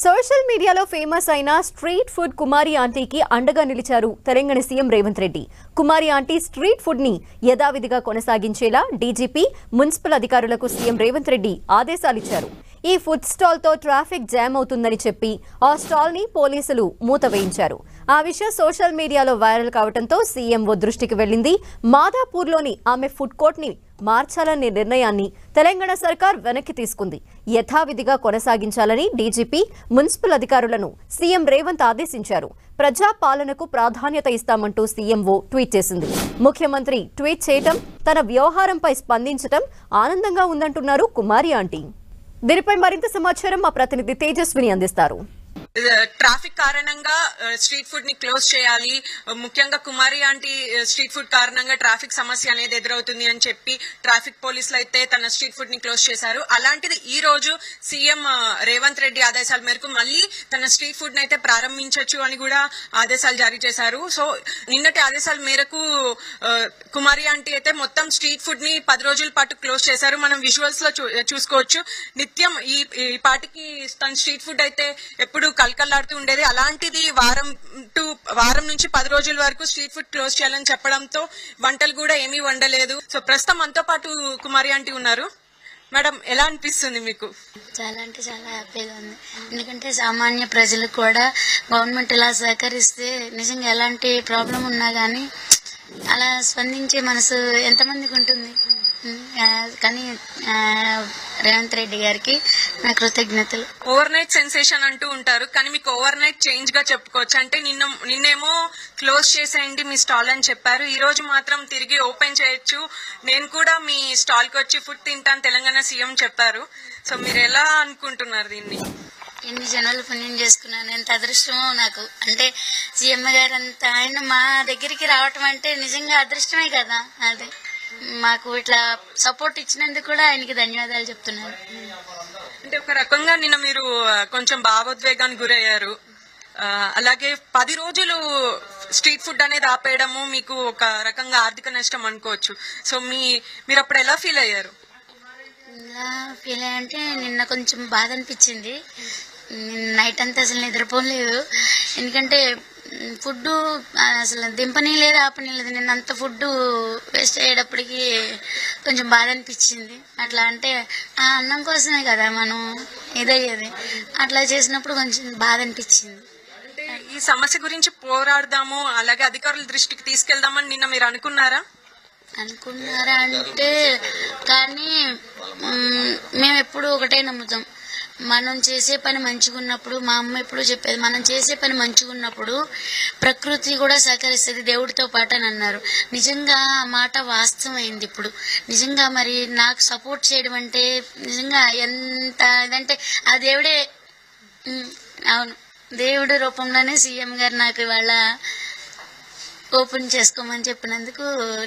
Social మీడియాలో famous అయిన street food కుమారి ఆంటీకి అండగా నిలిచారు తెలంగాణ సీఎం రేవంత్ రెడ్డి. కుమారి ఆంటీ స్ట్రీట్ ఫుడ్ ని యథావిధిగా కొనసాగించేలా డీజీపీ, మున్సిపల్ అధికారులకు సీఎం రేవంత్ రెడ్డి ఆదేశాలిచ్చారు. ఈ ఫుడ్ స్టాల్ తో ట్రాఫిక్ జామ్ అవుతుందని చెప్పి ఆ స్టాల్ ని పోలీసులు మూతవేయించారు. ఆ విషయం సోషల్ మీడియాలో వైరల్ కావడంతో సీఎంఓ దృష్టికి వెళ్లింది. మాదాపూర్లోని ఆమె ఫుడ్ కోర్ట్ ని మార్చాలనే నిర్ణయాన్ని తెలంగాణ సర్కార్ వెనక్కి తీసుకుంది. యథావిధిగా కొనసాగించాలని డీజీపీ, మున్సిపల్ అధికారులను సీఎం రేవంత్ ఆదేశించారు. ప్రజా పాలనకు ప్రాధాన్యత ఇస్తామంటూ సీఎంఓ ట్వీట్ చేసింది. ముఖ్యమంత్రి ట్వీట్ చేయటం, తన వ్యవహారంపై స్పందించటం ఆనందంగా ఉందంటున్నారు కుమారి ఆంటీ. దీనిపై మరింత సమాచారం మా ప్రతినిధి తేజస్విని అందిస్తారు. ట్రాఫిక్ కారణంగా స్ట్రీట్ ఫుడ్ ని క్లోజ్ చేయాలి, ముఖ్యంగా కుమారి ఆంటీ స్ట్రీట్ ఫుడ్ కారణంగా ట్రాఫిక్ సమస్య అనేది ఎదురవుతుంది అని చెప్పి ట్రాఫిక్ పోలీసులు అయితే తన స్ట్రీట్ ఫుడ్ ని క్లోజ్ చేశారు. అలాంటిది ఈ రోజు సీఎం రేవంత్ రెడ్డి ఆదేశాల మేరకు మళ్ళీ తన స్ట్రీట్ ఫుడ్ ని అయితే ప్రారంభించొచ్చు అని కూడా ఆదేశాలు జారీ చేశారు. సో నిన్నటి ఆదేశాల మేరకు కుమారి ఆంటీ అయితే మొత్తం స్ట్రీట్ ఫుడ్ ని 10 రోజుల పాటు క్లోజ్ చేశారు. మనం విజువల్స్ లో చూసుకోవచ్చు. నిత్యం ఈ పాటికి తన స్ట్రీట్ ఫుడ్ అయితే ఎప్పుడు కల్కల్లాడుతూ ఉండేది. అలాంటిది వారం నుంచి 10 రోజుల వరకు స్ట్రీట్ ఫుడ్ క్లోజ్ చేయాలని చెప్పడంతో వంటలు కూడా ఏమీ వండలేదు. సో ప్రస్తుతం మనతో పాటు కుమారి ఆంటీ ఉన్నారు. మేడం, ఎలా అనిపిస్తుంది మీకు? చాలా అంటే చాలా హ్యాపీగా ఉంది. ఎందుకంటే సామాన్య ప్రజలకు కూడా గవర్నమెంట్ ఇలా సహకరిస్తే నిజంగా ఎలాంటి ప్రాబ్లం ఉన్నా గానీ అలా స్పందించే మనసు ఎంతమందికి ఉంటుంది. కానీ రేవంత్ రెడ్డి గారికి నా కృతజ్ఞతలు. ఓవర్ నైట్ సెన్సేషన్ అంటూ ఉంటారు, కానీ మీకు ఓవర్ నైట్ చేంజ్ గా చెప్పుకోవచ్చు. అంటే నిన్నేమో క్లోజ్ చేసేయండి మీ స్టాల్ అని చెప్పారు, ఈ రోజు మాత్రం తిరిగి ఓపెన్ చేయొచ్చు, నేను కూడా మీ స్టాల్ కి వచ్చి ఫుడ్ తింటాను తెలంగాణ సీఎం చెప్పారు. సో మీరు ఎలా అనుకుంటున్నారు దీన్ని? ఎన్ని జనాలు పుణ్యం చేసుకున్నాను, ఎంత అదృష్టమో నాకు. అంటే సీఎం గారు అంత ఆయన మా దగ్గరికి రావటం అంటే నిజంగా అదృష్టమే కదా. అది మాకు ఇట్లా సపోర్ట్ ఇచ్చినందుకు కూడా ఆయనకి ధన్యవాదాలు చెప్తున్నాను. అంటే ఒక రకంగా నిన్న మీరు కొంచెం భావోద్వేగానికి గురయ్యారు. అలాగే 10 రోజులు స్ట్రీట్ ఫుడ్ అనేది ఆపేయడము మీకు ఒక రకంగా ఆర్థిక నష్టం అనుకోవచ్చు. సో మీరు అప్పుడు ఎలా ఫీల్ అయ్యారు? ఎలా ఫీల్ అయ్యంటే నిన్న కొంచెం బాధ అనిపించింది. నైట్ అంతా అసలు నిద్రపోలేదు. ఎందుకంటే ఫుడ్ అసలు దింపని లేదు, ఆపని లేదు. నిన్న అంత ఫుడ్ వేస్ట్ అయ్యేటప్పటికి కొంచెం బాధ అనిపించింది. అట్లా అంటే ఆ అన్నం కోసమే కదా మనం ఇదయ్యేది. అట్లా చేసినప్పుడు కొంచెం బాధ అనిపించింది. అంటే ఈ సమస్య గురించి పోరాడదాము, అలాగే అధికారుల దృష్టికి తీసుకెళ్దామని నిన్న మీరు అనుకున్నారా అంటే, కానీ మేము ఎప్పుడు ఒకటే నమ్ముతాం, మనం చేసే పని మంచిగా ఉన్నప్పుడు, మా అమ్మ ఎప్పుడు చెప్పేది, మనం చేసే పని మంచిగా ఉన్నప్పుడు ప్రకృతి కూడా సహకరిస్తుంది దేవుడితో పాటు అని అన్నారు. నిజంగా ఆ మాట వాస్తవమైంది. ఇప్పుడు నిజంగా మరి నాకు సపోర్ట్ చేయడం అంటే నిజంగా ఎంత ఇదంటే ఆ దేవుడే. అవును, దేవుడి రూపంలోనే సీఎం గారు నాకు ఇవాళ ఓపెన్ చేసుకోమని చెప్పినందుకు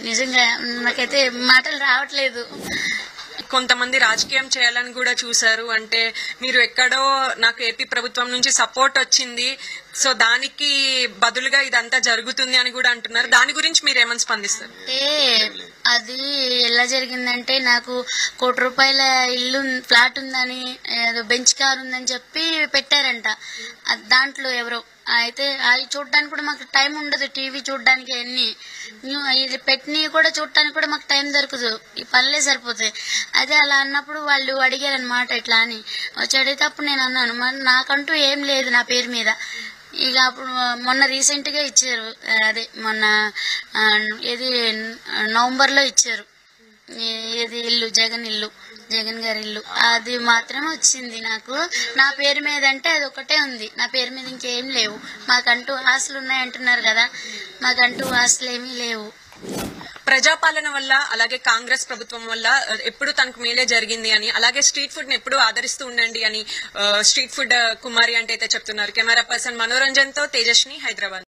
నిజంగా నాకైతే మాటలు రావట్లేదు. కొంతమంది రాజకీయం చేయాలని కూడా చూశారు. అంటే మీరు ఎక్కడో నాకు ఏపీ ప్రభుత్వం నుంచి సపోర్ట్ వచ్చింది, సో దానికి బదులుగా ఇదంతా జరుగుతుంది అని కూడా అంటున్నారు. దాని గురించి మీరు ఏమని స్పందిస్తారు? అది ఎలా జరిగిందంటే, నాకు ₹1 కోటి ఫ్లాట్ ఉందని, బెంచ్ కార్ ఉందని చెప్పి పెట్టారంట. దాంట్లో ఎవరో అయితే అవి చూడడానికి కూడా మాకు టైం ఉండదు. టీవీ చూడడానికి అన్ని ఇది పెట్టినవి కూడా చూడటానికి కూడా మాకు టైం దొరకదు. ఈ పనులే సరిపోతాయి. అదే అలా అన్నప్పుడు వాళ్ళు అడిగారనమాట ఇట్లా అని. వచ్చి అడిగితే అప్పుడు నేను అన్నాను, మరి నాకంటూ ఏం లేదు నా పేరు మీద. ఇక అప్పుడు మొన్న రీసెంట్ గా ఇచ్చారు, అదే మొన్న ఏది నవంబర్లో ఇచ్చారు, ఏది ఇల్లు, జగన్ గారి ఇల్లు. అది మాత్రం వచ్చింది నాకు. నా పేరు మీద అంటే అది ఒకటే ఉంది, నా పేరు మీద ఇంకేం లేవు. మాకంటూ ఆస్తులు ఉన్నాయంటున్నారు కదా, మాకంటూ ఆస్తులు ఏమీ లేవు. ప్రజాపాలన వల్ల, అలాగే కాంగ్రెస్ ప్రభుత్వం వల్ల ఎప్పుడు తనకు మేలే జరిగింది అని, అలాగే స్ట్రీట్ ఫుడ్ ని ఎప్పుడు ఆదరిస్తూ ఉండండి అని స్ట్రీట్ ఫుడ్ కుమారి అంటే అయితే చెప్తున్నారు. కెమెరా పర్సన్ మనోరంజన్ తో తేజస్విని, హైదరాబాద్.